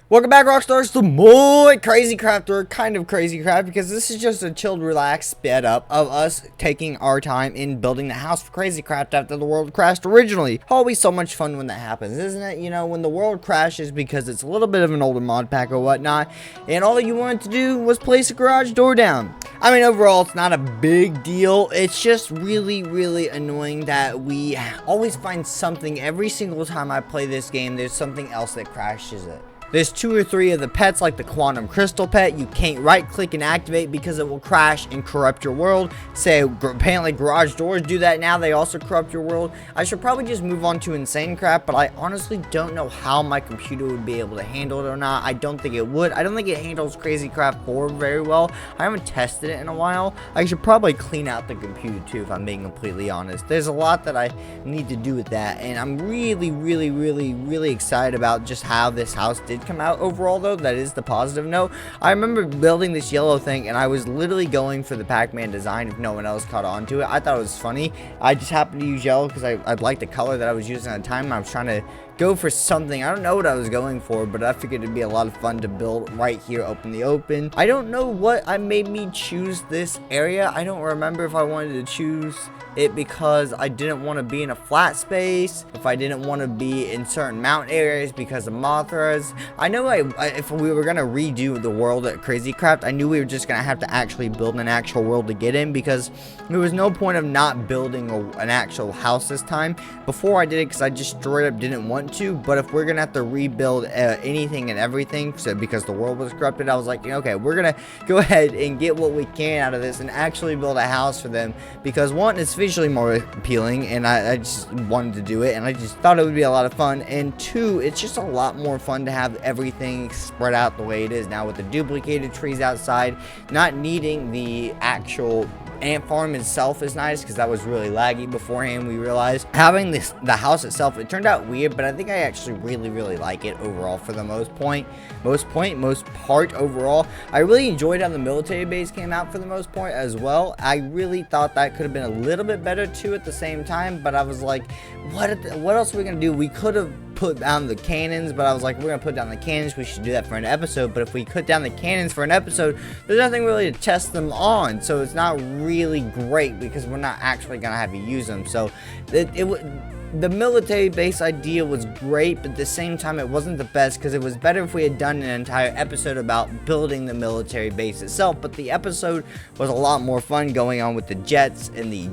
Welcome back, Rockstars, to more Crazy Craft, or kind of Crazy Craft, because this is just a chilled, relaxed, sped up of us taking our time in building the house for Crazy Craft after the world crashed originally. Always so much fun when that happens, isn't it? You know, when the world crashes because it's a little bit of an older mod pack or whatnot, and all you wanted to do was place a garage door down. I mean, overall, it's not a big deal. It's just really, really annoying that we always find something every single time I play this game. There's something else that crashes it. There's 2 or 3 of the pets, like the quantum crystal pet. You can't right click and activate because it will crash and corrupt your world. Say apparently garage doors do that now. They also corrupt your world. I should probably just move on to insane crap, but I honestly don't know how my computer would be able to handle it or not. I don't think it would. I don't think it handles Crazy Craft 4 very well. I haven't tested it in a while. I should probably clean out the computer too, if I'm being completely honest. There's a lot that I need to do with that, and I'm really excited about just how this house did come out overall, though. That is the positive note. I remember building this yellow thing, and I was literally going for the Pac-Man design if no one else caught on to it. I thought it was funny. I just happened to use yellow because I liked the color that I was using at the time. I was trying to go for something. I don't know what I was going for, but I figured it'd be a lot of fun to build right here, open. I don't know what made me choose this area. I don't remember if I wanted to choose it because I didn't want to be in a flat space, if I didn't want to be in certain mountain areas because of Mothras. I know if we were going to redo the world at Crazy Craft, I knew we were just going to have to actually build an actual world to get in, because there was no point of not building an actual house this time. Before I did it because I just straight up didn't want to, but if we're going to have to rebuild anything and everything, so because the world was corrupted, I was like, okay, we're going to go ahead and get what we can out of this and actually build a house for them, because one, it's visually more appealing, and I just wanted to do it, and I just thought it would be a lot of fun, and 2, it's just a lot more fun to have everything spread out the way it is now with the duplicated trees outside. Not needing the actual ant farm itself is nice, because that was really laggy beforehand. We realized having the house itself, it turned out weird, but I think I actually really like it overall for the most part overall. I really enjoyed how the military base came out for the most part as well. I really thought that could have been a little bit better too at the same time, but I was like, what else are we gonna do? We could have put down the cannons, but I was like, we're gonna put down the cannons, we should do that for an episode. But if we put down the cannons for an episode, there's nothing really to test them on, so it's not really great because we're not actually gonna have to use them. So the military base idea was great, but at the same time it wasn't the best, because it was better if we had done an entire episode about building the military base itself. But the episode was a lot more fun going on with the jets and the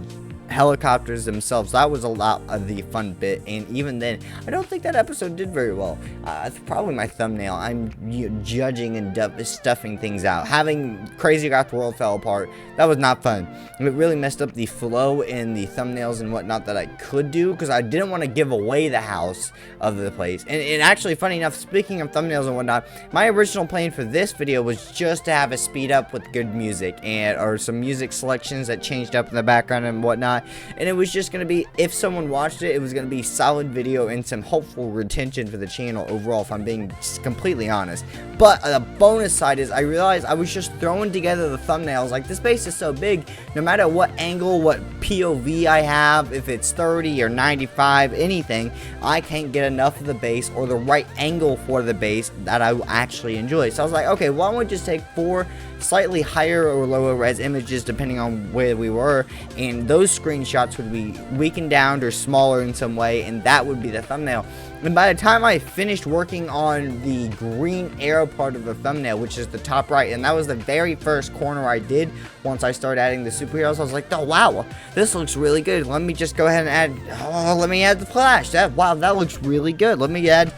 helicopters themselves. That was a lot of the fun bit, and even then I don't think that episode did very well. It's probably my thumbnail. I'm judging and stuffing things out. Having Crazy Craft World fell apart, that was not fun. It really messed up the flow in the thumbnails and whatnot that I could do, because I didn't want to give away the house of the place. And actually, funny enough, speaking of thumbnails and whatnot, my original plan for this video was just to have a speed up with good music or some music selections that changed up in the background and whatnot. And it was just going to be, if someone watched it, it was going to be solid video and some hopeful retention for the channel overall, if I'm being completely honest. But the bonus side is I realized I was just throwing together the thumbnails. Like, this base is so big, no matter what angle, what POV I have, if it's 30 or 95, anything, I can't get enough of the base or the right angle for the base that I actually enjoy. So I was like, okay, why don't we just take 4 slightly higher or lower res images depending on where we were, and those screenshots would be weakened down or smaller in some way, and that would be the thumbnail. And by the time I finished working on the green arrow part of the thumbnail, which is the top right, and that was the very first corner I did once I started adding the superheroes, I was like, oh wow, this looks really good. Let me just go ahead and let me add the Flash. Wow, that looks really good. Let me add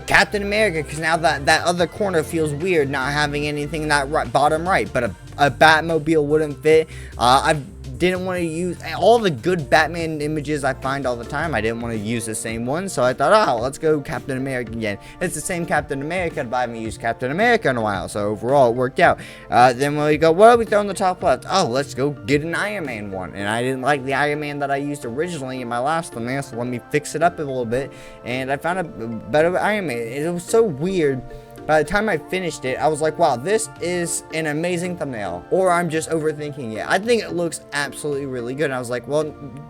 Captain America, because now that other corner feels weird not having anything in that bottom right, but a Batmobile wouldn't fit. I didn't want to use all the good Batman images I find all the time. I didn't want to use the same one, so I thought, oh, let's go Captain America again. It's the same Captain America, but I haven't used Captain America in a while, so overall it worked out. Then when we go, what are we throwing the top left? Oh, let's go get an Iron Man one, and I didn't like the Iron Man that I used originally in my last thumbnail, so let me fix it up a little bit, and I found a better Iron Man. It was so weird by the time I finished it, I was like, wow, this is an amazing thumbnail, or I'm just overthinking it. I think it looks absolutely really good. And I was like, well,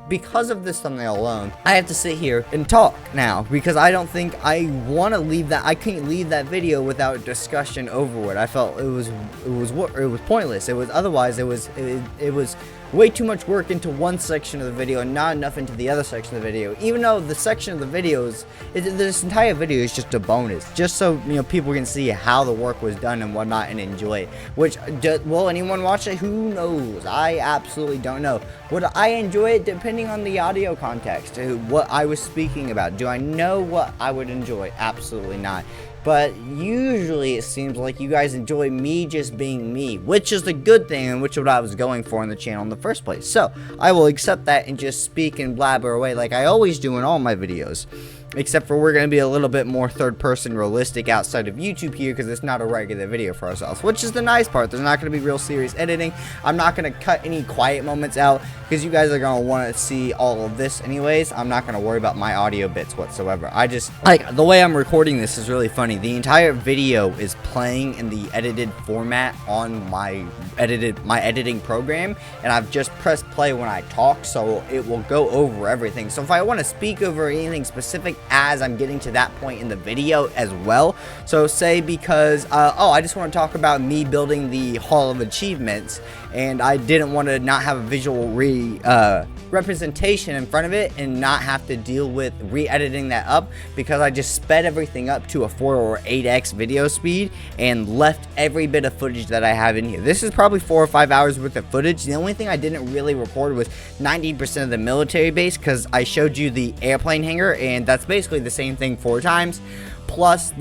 because of this thumbnail alone, I have to sit here and talk now, because I don't think I want to leave that. I can't leave that video without discussion over it. I felt it was pointless. It was way too much work into one section of the video and not enough into the other section of the video. Even though the section of the video this entire video is just a bonus, just so people can see how the work was done and whatnot and enjoy it. Which, will anyone watch it? Who knows? I absolutely don't know. Would I enjoy it? Depending on the audio context, what I was speaking about. Do I know what I would enjoy? Absolutely not. But usually it seems like you guys enjoy me just being me, which is the good thing, and which is what I was going for in the channel in the first place. So I will accept that and just speak and blabber away like I always do in all my videos. Except for we're going to be a little bit more third-person realistic outside of YouTube here, because it's not a regular video for ourselves, which is the nice part. There's not going to be real serious editing. I'm not going to cut any quiet moments out, because you guys are going to want to see all of this anyways. I'm not going to worry about my audio bits whatsoever. I just, like, the way I'm recording this is really funny. The entire video is playing in the edited format on my editing program, and I've just pressed play when I talk, so it will go over everything. So if I want to speak over anything specific as I'm getting to that point in the video as well, so say because I just want to talk about me building the Hall of Achievements, and I didn't want to not have a visual representation in front of it and not have to deal with re-editing that up, because I just sped everything up to a 4 or 8x video speed and left every bit of footage that I have in here. This is probably 4 or 5 hours worth of footage. The only thing I didn't really record was 90% of the military base, because I showed you the airplane hangar, and that's basically the same thing 4 times, plus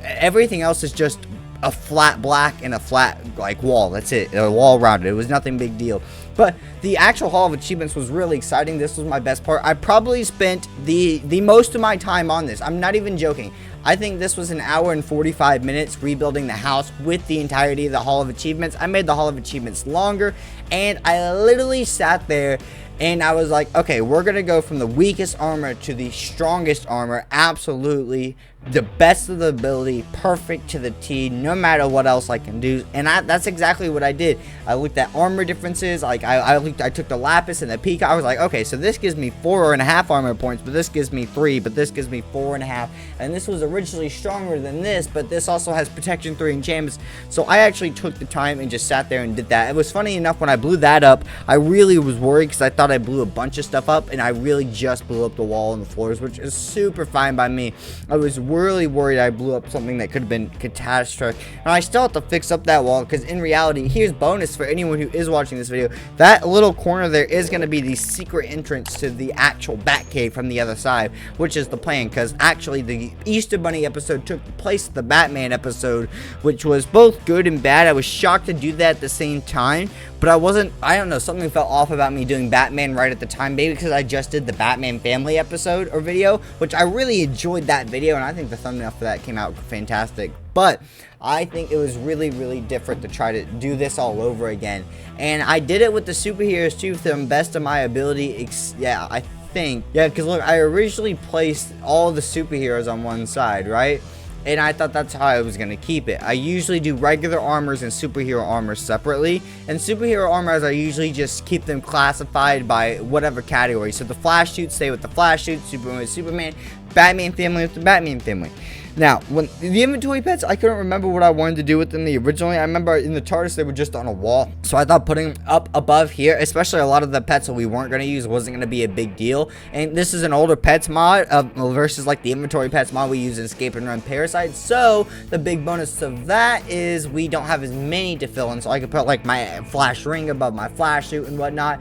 everything else is just a flat black and a flat wall. That's it, a wall around it. It was nothing big deal. But the actual Hall of Achievements was really exciting. This was my best part. I probably spent the most of my time on this. I'm not even joking. I think this was an hour and 45 minutes rebuilding the house with the entirety of the Hall of Achievements. I made the Hall of Achievements longer, and I literally sat there and I was like, okay, we're going to go from the weakest armor to the strongest armor. Absolutely the best of the ability, perfect to the T, no matter what else I can do. And that's exactly what I did. I looked at armor differences. Like I took the lapis and the peacock. I was like, okay, so this gives me 4.5 armor points, but this gives me 3, but this gives me 4.5. And this was originally stronger than this, but this also has protection 3 enchantments. So I actually took the time and just sat there and did that. It was funny enough, when I blew that up, I really was worried, because I thought I blew a bunch of stuff up, and I really just blew up the wall and the floors, which is super fine by me. I was really worried I blew up something that could have been catastrophic, and I still have to fix up that wall, because in reality, here's bonus for anyone who is watching this video, that little corner there is going to be the secret entrance to the actual Batcave from the other side, which is the plan, because actually the Easter Bunny episode took the place of the Batman episode, which was both good and bad. I was shocked to do that at the same time, but I don't know, something felt off about me doing Batman right at the time, maybe because I just did the Batman family episode or video, which I really enjoyed that video, and I think the thumbnail for that came out fantastic. But I think it was really, really different to try to do this all over again. And I did it with the superheroes too, to the best of my ability. Yeah, I think. Yeah, because look, I originally placed all the superheroes on one side, right? And I thought that's how I was going to keep it. I usually do regular armors and superhero armors separately. And superhero armors, I usually just keep them classified by whatever category. So the Flash suits stay with the Flash suits, Superman with Superman, Batman family with the Batman family. Now, when the inventory pets, I couldn't remember what I wanted to do with them originally. I remember in the TARDIS, they were just on a wall. So I thought putting them up above here, especially a lot of the pets that we weren't going to use, wasn't going to be a big deal. And this is an older pets mod versus like the inventory pets mod we use in Escape and Run Parasite. So the big bonus of that is we don't have as many to fill in. So I could put like my Flash ring above my Flash suit and whatnot.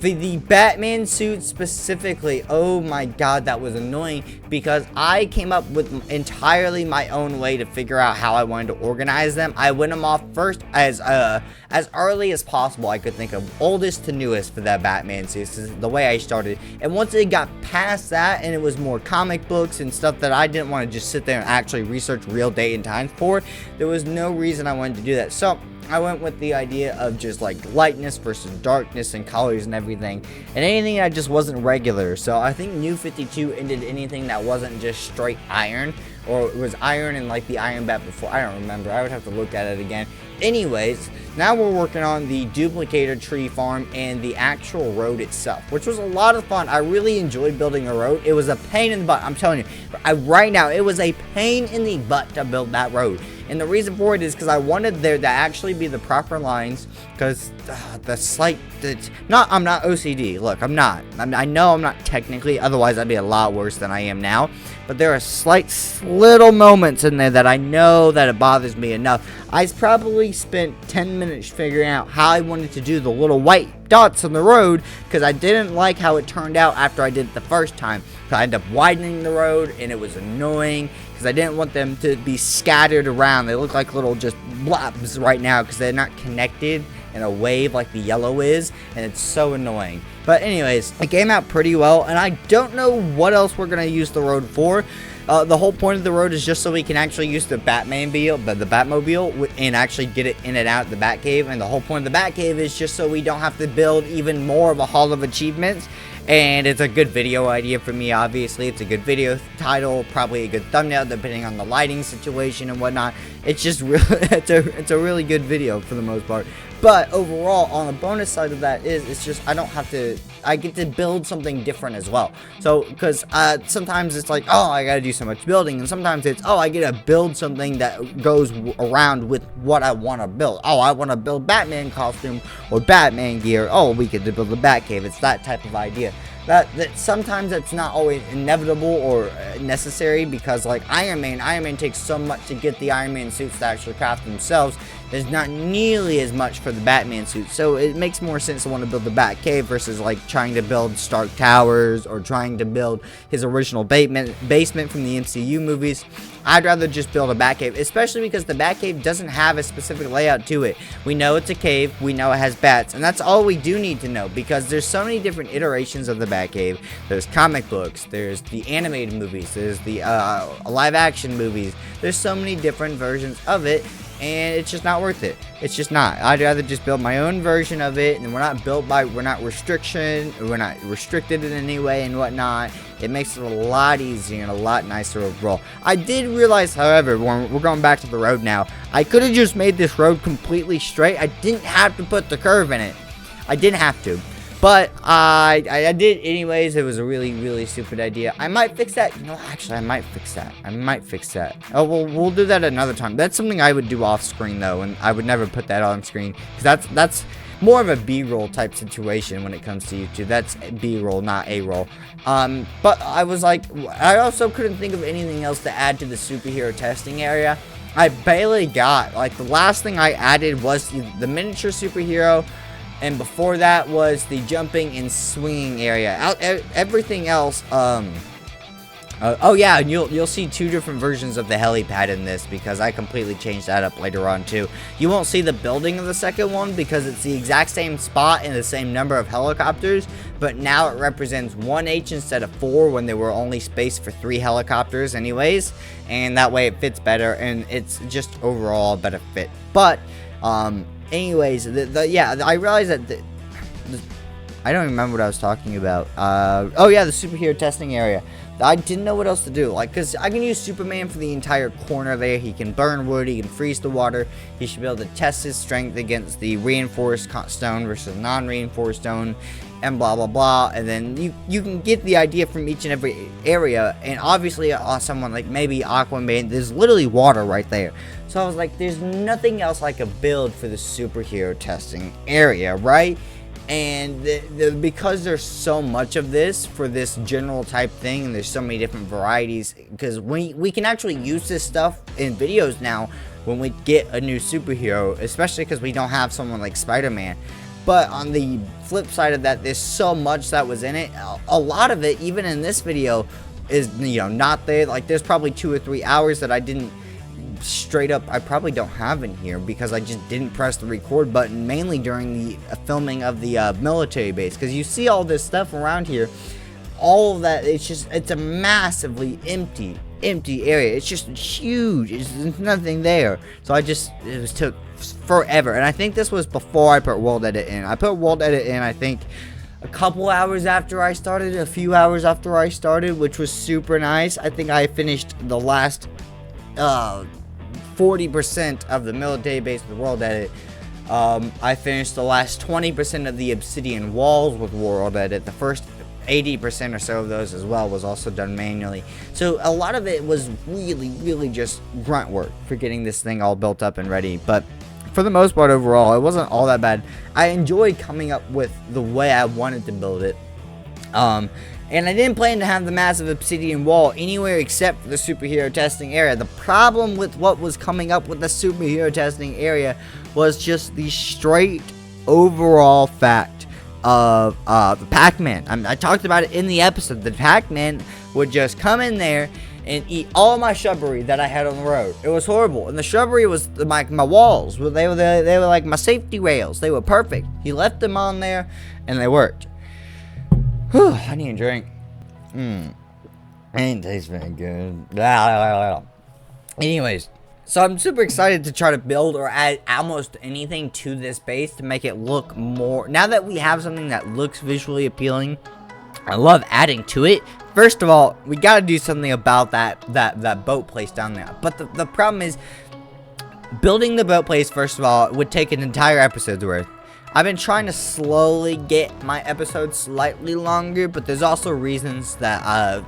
The Batman suit specifically, oh my god, that was annoying, because I came up with entirely my own way to figure out how I wanted to organize them. I went them off first as early as possible I could think of, oldest to newest for that Batman suit. This is the way I started. And once it got past that and it was more comic books and stuff that I didn't want to just sit there and actually research real date and times for, there was no reason I wanted to do that. So I went with the idea of just like lightness versus darkness and colors and everything, and anything that just wasn't regular. So I think New 52 ended anything that wasn't just straight iron, or it was iron and like the iron bat before. I don't remember. I would have to look at it again. Anyways, now we're working on the duplicator tree farm and the actual road itself, which was a lot of fun. I really enjoyed building the road. It was a pain in the butt. I'm telling you, right now, it was a pain in the butt to build that road. And the reason for it is because I wanted there to actually be the proper lines, because I'm not OCD. Look, I'm not. I know I'm not technically, otherwise I'd be a lot worse than I am now. But there are slight little moments in there that I know that it bothers me enough. I probably spent 10 minutes figuring out how I wanted to do the little white dots on the road, because I didn't like how it turned out after I did it the first time. So I ended up widening the road, and it was annoying because I didn't want them to be scattered around. They look like little just blobs right now because they're not connected in a wave like the yellow is, and it's so annoying. But anyways, it came out pretty well, and I don't know what else we're going to use the road for. The whole point of the road is just so we can actually use the Batmobile, and actually get it in and out of the Batcave. And the whole point of the Batcave is just so we don't have to build even more of a Hall of Achievements. And it's a good video idea for me, obviously. It's a good video title, probably a good thumbnail, depending on the lighting situation and whatnot. It's just really, it's a really good video for the most part. But overall, on the bonus side of that is, it's just, I get to build something different as well. So, because sometimes it's like, oh, I gotta do so much building, and sometimes it's, oh, I get to build something that goes around with what I want to build. Oh, I want to build Batman costume or Batman gear. Oh, we get to build a Batcave. It's that type of idea. That sometimes it's not always inevitable or necessary, because like Iron Man takes so much to get the Iron Man suits to actually craft themselves. There's not nearly as much for the Batman suit, so it makes more sense to want to build the Batcave versus like trying to build Stark Towers or trying to build his original basement from the MCU movies. I'd rather just build a Batcave, especially because the Batcave doesn't have a specific layout to it. We know it's a cave, we know it has bats, and that's all we do need to know, because there's so many different iterations of the Batcave. There's comic books, there's the animated movies, there's the live action movies. There's so many different versions of it, and it's just not worth it. It's just not. I'd rather just build my own version of it, and we're not restricted in any way and whatnot. It makes it a lot easier and a lot nicer overall. I did realize, however, when we're going back to the road now, I could have just made this road completely straight. I didn't have to put the curve in it. I didn't have to. But I did anyways. It was a really, really stupid idea. I might fix that. You know, actually, I might fix that. Oh, well, we'll do that another time. That's something I would do off screen, though, and I would never put that on screen, because that's more of a B-roll type situation when it comes to YouTube. That's B-roll, not A-roll. But I was like, I also couldn't think of anything else to add to the superhero testing area. I barely got, like, the last thing I added was the miniature superhero, and before that was the jumping and swinging area. Everything else, oh yeah, and you'll see two different versions of the helipad in this, because I completely changed that up later on too. You won't see the building of the second one because it's the exact same spot and the same number of helicopters, but now it represents 1H instead of 4 when there were only space for 3 helicopters anyways, and that way it fits better, and it's just overall a better fit. But anyways, yeah, I realized that I don't remember what I was talking about. Oh yeah, the superhero testing area. I didn't know what else to do, like, because I can use Superman for the entire corner there. He can burn wood, he can freeze the water. He should be able to test his strength against the reinforced stone versus non-reinforced stone, and blah blah blah. And then you can get the idea from each and every area. And obviously someone like maybe Aquaman, there's literally water right there. So I was like, there's nothing else I could build for the superhero testing area, right? And because there's so much of this for this general type thing, and there's so many different varieties, because we can actually use this stuff in videos now when we get a new superhero, especially because we don't have someone like Spider-Man. But on the flip side of that, there's so much that was in it. A lot of it, even in this video, is, you know, not there. Like, there's probably 2 or 3 hours that I didn't straight up, I probably don't have in here because I just didn't press the record button, mainly during the filming of the military base, because you see all this stuff around here, all of that, it's a massively empty empty area. It's just huge. There's nothing there. So it took forever. And I think this was before I put world edit in. I put world edit in, I think, a couple hours after I started, a few hours after I started, which was super nice. I think I finished the last 40% of the military base with world edit. I finished the last 20% of the obsidian walls with world edit. The first 80% or so of those as well was also done manually. So a lot of it was really just grunt work for getting this thing all built up and ready. But for the most part, overall, it wasn't all that bad. I enjoyed coming up with the way I wanted to build it. And I didn't plan to have the massive obsidian wall anywhere except for the superhero testing area. The problem with what was coming up with the superhero testing area was just the straight overall fact of the Pac-Man. I talked about it in the episode. The Pac-Man would just come in there and eat all my shrubbery that I had on the road. It was horrible. And the shrubbery was my walls. They were like my safety rails. They were perfect. He left them on there and they worked. Whew, I need a drink. Ain't tastes very good. Anyways, so I'm super excited to try to build or add almost anything to this base to make it look more. Now that we have something that looks visually appealing, I love adding to it. First of all, we got to do something about that boat place down there. But the problem is, building the boat place, first of all, would take an entire episode's worth. I've been trying to slowly get my episodes slightly longer, but there's also reasons that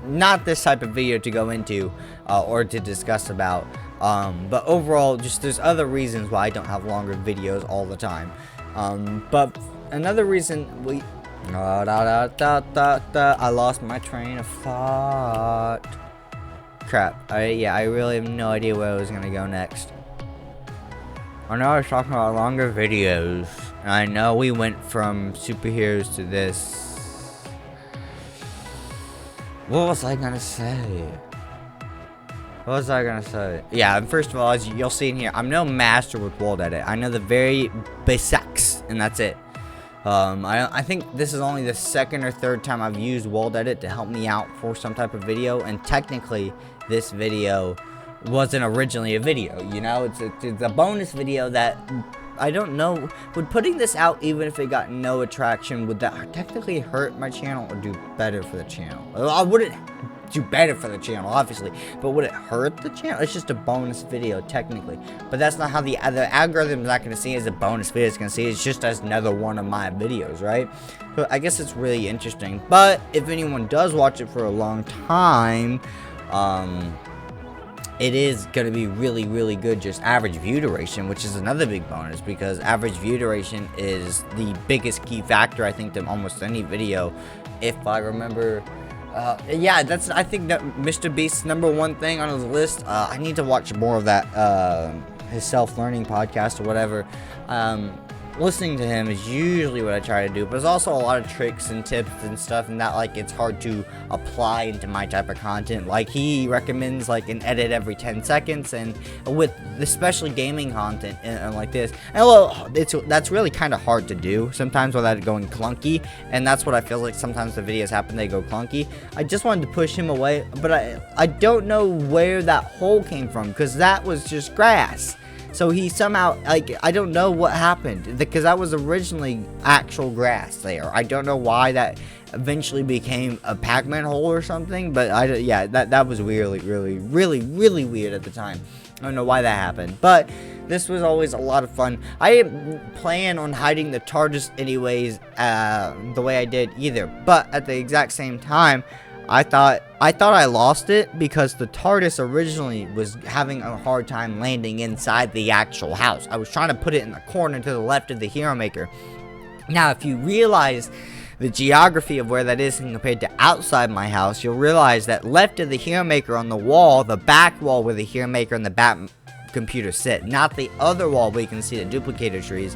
not this type of video to go into or to discuss about. But overall, just there's other reasons why I don't have longer videos all the time. But another reason I lost my train of thought. Crap. I really have no idea where I was gonna go next. I know I was talking about longer videos. I know we went from superheroes to this. What was I gonna say? Yeah, first of all, as you'll see in here, I'm no master with world edit. I know the very basics, and that's it. I think this is only the second or third time I've used world edit to help me out for some type of video, and technically, this video wasn't originally a video, you know? It's a bonus video that I don't know. Would putting this out, even if it got no attraction, would that technically hurt my channel or do better for the channel? I wouldn't do better for the channel, obviously, but would it hurt the channel? It's just a bonus video, technically. But that's not how the algorithm is not going to see it as a bonus video. It's going to see it's just as another one of my videos, right? So I guess it's really interesting. But if anyone does watch it for a long time, it is going to be really good just average view duration, which is another big bonus, because average view duration is the biggest key factor, I think, to almost any video, if I remember. Yeah, that's, I think, that Mr. Beast's #1 thing on his list. I need to watch more of that, his self-learning podcast or whatever. Listening to him is usually what I try to do, but there's also a lot of tricks and tips and stuff, and that, like, it's hard to apply into my type of content. Like, he recommends, like, an edit every 10 seconds, and with especially gaming content and like this, and well, that's really kind of hard to do sometimes without it going clunky, and that's what I feel like sometimes the videos happen, they go clunky. I just wanted to push him away, but I don't know where that hole came from, because that was just grass. So he somehow, like, I don't know what happened, because that was originally actual grass there. I don't know why that eventually became a Pac-Man hole or something, but yeah, that was really weird at the time. I don't know why that happened, but this was always a lot of fun. I didn't plan on hiding the TARDIS anyways, the way I did either, but at the exact same time, I thought I lost it because the TARDIS originally was having a hard time landing inside the actual house. I was trying to put it in the corner to the left of the Hero Maker. Now, if you realize the geography of where that is compared to outside my house, you'll realize that left of the Hero Maker on the wall, the back wall where the Hero Maker and the Bat computer sit, not the other wall where you can see the duplicator trees.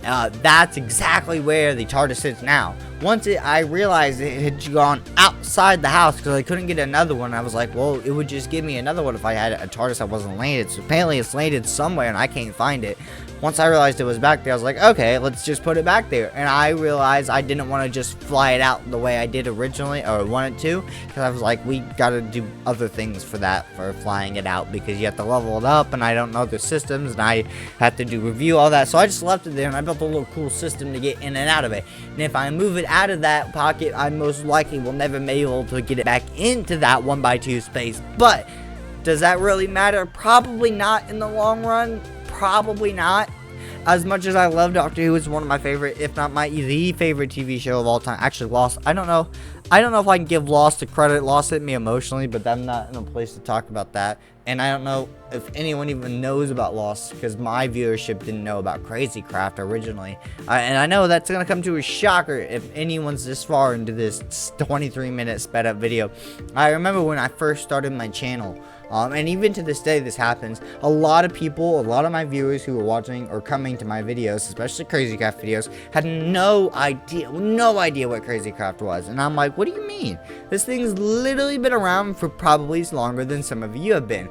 That's exactly where the TARDIS sits now. Once I realized it had gone outside the house because I couldn't get another one, I was like, well, it would just give me another one if I had a TARDIS that wasn't landed. So apparently it's landed somewhere and I can't find it. Once I realized it was back there, I was like, okay, let's just put it back there. And I realized I didn't want to just fly it out the way I did originally, or wanted to, because I was like, we gotta do other things for that, for flying it out, because you have to level it up, and I don't know the systems, and I have to do review, all that. So I just left it there, and I built a little cool system to get in and out of it. And if I move it out of that pocket, I most likely will never be able to get it back into that 1x2 space. But does that really matter? Probably not in the long run. Probably not. As much as I love Doctor Who, it's one of my favorite, if not the favorite TV show of all time. Actually, Lost. I don't know if I can give Lost the credit. Lost hit me emotionally, but I'm not in a place to talk about that. And I don't know if anyone even knows about Lost, because my viewership didn't know about Crazy Craft originally. And I know that's going to come to a shocker if anyone's this far into this 23-minute sped up video. I remember when I first started my channel, and even to this day this happens, a lot of people, a lot of my viewers who were watching or coming to my videos, especially Crazy Craft videos, had no idea what Crazy Craft was. And I'm like, what do you mean? This thing's literally been around for probably longer than some of you have been.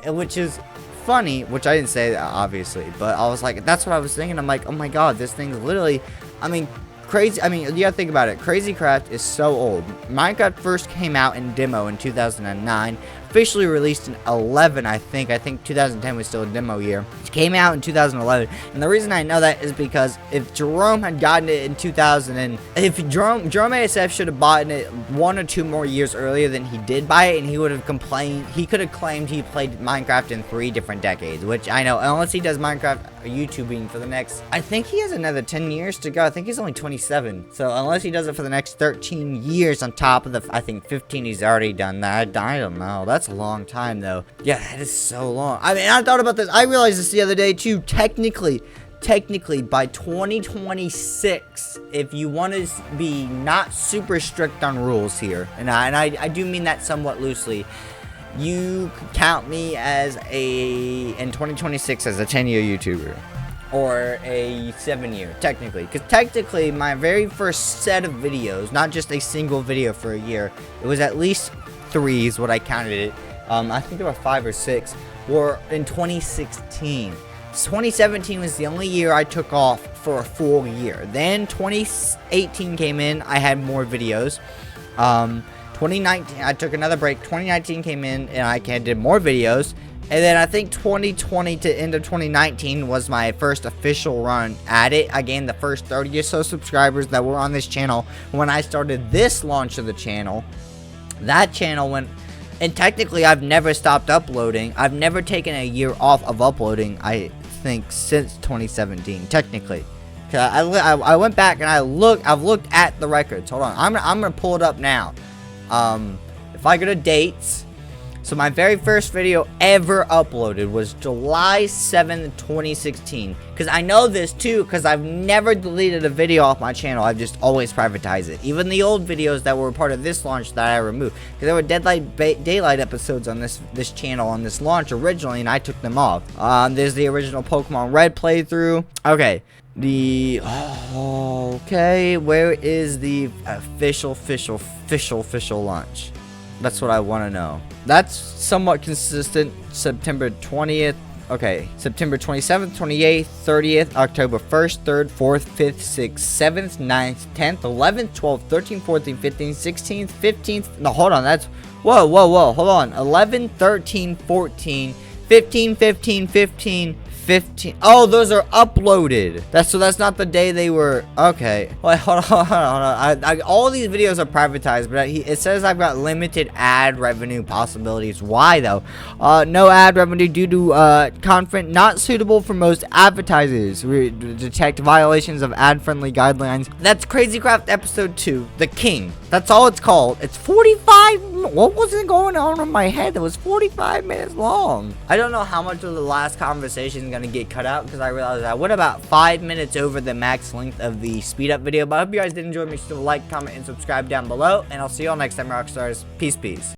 Which is funny, which I didn't say that, obviously, but I was like, that's what I was thinking. I'm like, oh my god, this thing's literally, I mean, crazy. I mean, you gotta think about it. Crazy Craft is so old. Minecraft first came out in demo in 2009, officially released in 11, I think 2010 was still a demo year. It came out in 2011, and the reason I know that is because if Jerome had gotten it in 2000, and if Jerome ASF should have bought it 1 or 2 more years earlier than he did buy it, and he would have complained, he could have claimed he played Minecraft in 3 different decades, which I know, unless he does Minecraft YouTubing for the next, I think he has another 10 years to go. I think he's only 27, so unless he does it for the next 13 years on top of the, I think 15 he's already done that. I don't know. That's a long time though. Yeah, that is so long. I mean, I thought about this. I realized this the other day too. Technically by 2026, if you want to be not super strict on rules here, and I do mean that somewhat loosely, you could count me as in 2026 as a 10-year YouTuber. Or a 7-year, technically. Because technically, my very first set of videos, not just a single video for a year, it was at least 3 is what I counted it. I think there were 5 or 6, were in 2016. 2017 was the only year I took off for a full year. Then 2018 came in, I had more videos. 2019, I took another break. 2019 came in, and I did more videos. And then I think 2020 to end of 2019 was my first official run at it. I gained the first 30 or so subscribers that were on this channel when I started this launch of the channel. That channel went, and technically I've never stopped uploading. I've never taken a year off of uploading, I think, since 2017, technically. I went back and I've looked at the records. Hold on, I'm gonna pull it up now. If I go to dates, so my very first video ever uploaded was July 7th, 2016. Because I know this too, because I've never deleted a video off my channel. I've just always privatized it. Even the old videos that were part of this launch that I removed. Because there were Daylight episodes on this channel on this launch originally, and I took them off. There's the original Pokemon Red playthrough. Okay. Okay, where is the official launch? That's what I want to know. That's somewhat consistent. September 20th. Okay, September 27th, 28th, 30th, October 1st, 3rd, 4th, 5th, 6th, 7th, 9th, 10th, 11th, 12th, 13th, 14th, 15th, 16th, 15th. No, hold on. That's, whoa, hold on. 11, 13, 14, 15, 15, 15, 15. Oh, those are uploaded. That's not the day they were. Okay. Wait, hold on. All these videos are privatized, but it says I've got limited ad revenue possibilities. Why though? No ad revenue due to content not suitable for most advertisers. We detect violations of ad-friendly guidelines. That's Crazy Craft episode 2, The King. That's all it's called. It's 45. What was it going on in my head? That was 45 minutes long. I don't know how much of the last conversation is gonna get cut out, because I realized I went about 5 minutes over the max length of the speed up video. But I hope you guys did enjoy. Make sure to like, comment, and subscribe down below, and I'll see you all next time, Rockstars. Peace.